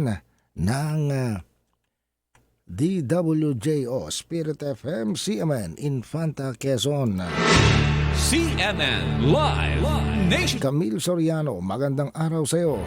ng DWJO Spirit FM CMN Infanta Quezon. CNN Live Nation. Camille Soriano, magandang araw sa iyo.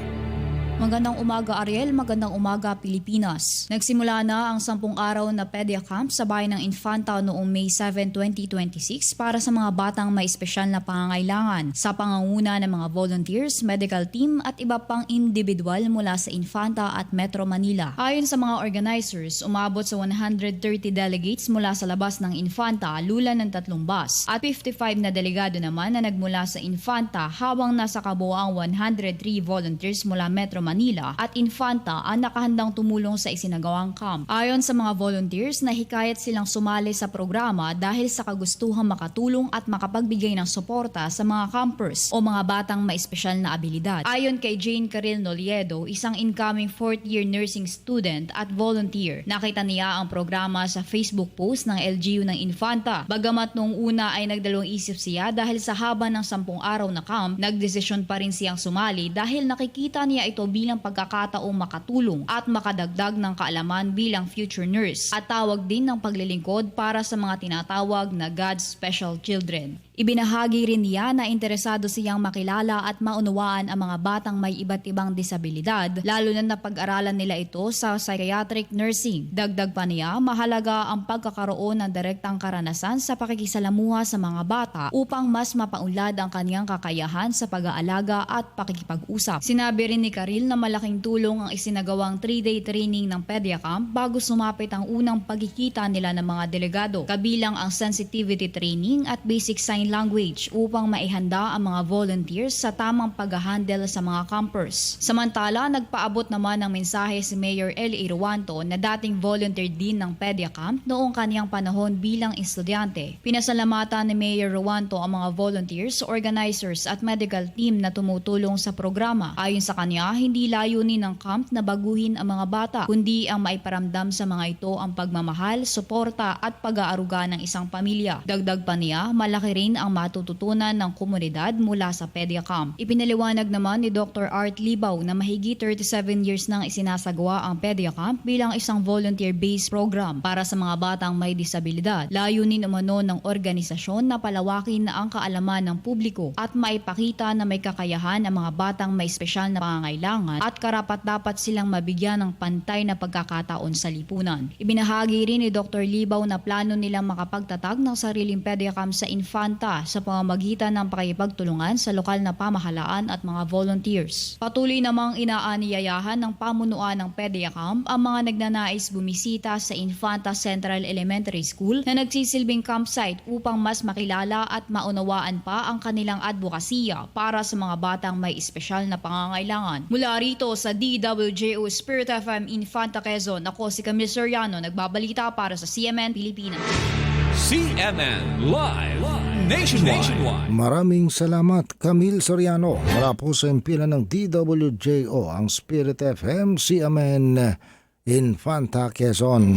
Magandang umaga Ariel, magandang umaga Pilipinas. Nagsimula na ang 10 araw na Pedia Camp sa bayan ng Infanta noong May 7, 2026 para sa mga batang may espesyal na pangangailangan sa pangunguna ng mga volunteers, medical team at iba pang individual mula sa Infanta at Metro Manila. Ayon sa mga organizers, umabot sa 130 delegates mula sa labas ng Infanta, lulan ng 3 bus at 55 na delegado naman na nagmula sa Infanta habang nasa kabuoang 103 volunteers mula Metro Manila at Infanta ang nakahandang tumulong sa isinagawang camp. Ayon sa mga volunteers, nahikayat silang sumali sa programa dahil sa kagustuhang makatulong at makapagbigay ng suporta sa mga campers o mga batang may espesyal na abilidad. Ayon kay Jane Caril Noliedo, isang incoming 4th year nursing student at volunteer, nakita niya ang programa sa Facebook post ng LGU ng Infanta. Bagamat noong una ay nagdalawang isip siya dahil sa haba ng 10 araw na camp, nagdesisyon pa rin siyang sumali dahil nakikita niya ito bilang pagkakataong makatulong at makadagdag ng kaalaman bilang future nurse at tawag din ng paglilingkod para sa mga tinatawag na God's Special Children. Ibinahagi rin niya na interesado siyang makilala at maunawaan ang mga batang may iba't ibang disabilidad, lalo na napag-aralan nila ito sa psychiatric nursing. Dagdag pa niya, mahalaga ang pagkakaroon ng direktang karanasan sa pakikisalamuha sa mga bata upang mas mapaunlad ang kanyang kakayahan sa pag-aalaga at pakikipag-usap. Sinabi rin ni Caril na malaking tulong ang isinagawang 3-day training ng Pedia Camp bago sumapit ang unang pagkikita nila ng mga delegado, kabilang ang sensitivity training at basic sign language upang maihanda ang mga volunteers sa tamang pag-handle sa mga campers. Samantala, nagpaabot naman ng mensahe si Mayor Eli Ruanto na dating volunteer din ng Pedia Camp noong kaniyang panahon bilang estudyante. Pinasalamatan ni Mayor Ruanto ang mga volunteers, organizers at medical team na tumutulong sa programa. Ayon sa kanya, hindi layunin ng camp na baguhin ang mga bata, kundi ang maiparamdam sa mga ito ang pagmamahal, suporta at pag-aaruga ng isang pamilya. Dagdag pa niya, malaki rin ang matututunan ng komunidad mula sa Pedia Camp. Ipinaliwanag naman ni Dr. Art Libaw na mahigit 37 years nang isinasagawa ang Pedia Camp bilang isang volunteer-based program para sa mga batang may disabilidad. Layunin umano ng organisasyon na palawakin na ang kaalaman ng publiko at maipakita na may kakayahan ang mga batang may espesyal na pangangailangan at karapat-dapat silang mabigyan ng pantay na pagkakataon sa lipunan. Ibinahagi rin ni Dr. Libaw na plano nilang makapagtatag ng sariling Pedia Camp sa Infanta sa pamamagitan ng pakikipagtulungan sa lokal na pamahalaan at mga volunteers. Patuloy namang inaaniyayahan ng pamunuan ng Pedia Camp ang mga nagnanais bumisita sa Infanta Central Elementary School na nagsisilbing campsite upang mas makilala at maunawaan pa ang kanilang advokasya para sa mga batang may espesyal na pangangailangan. Mula rito sa DWJO Spirit FM Infanta Quezon, ako si Camille Soriano, nagbabalita para sa CMN Pilipinas. CNN Live Nationwide. Maraming salamat, Camille Soriano. Mula po sa impilan ng DWJO, ang Spirit FM CMN Infanta Quezon.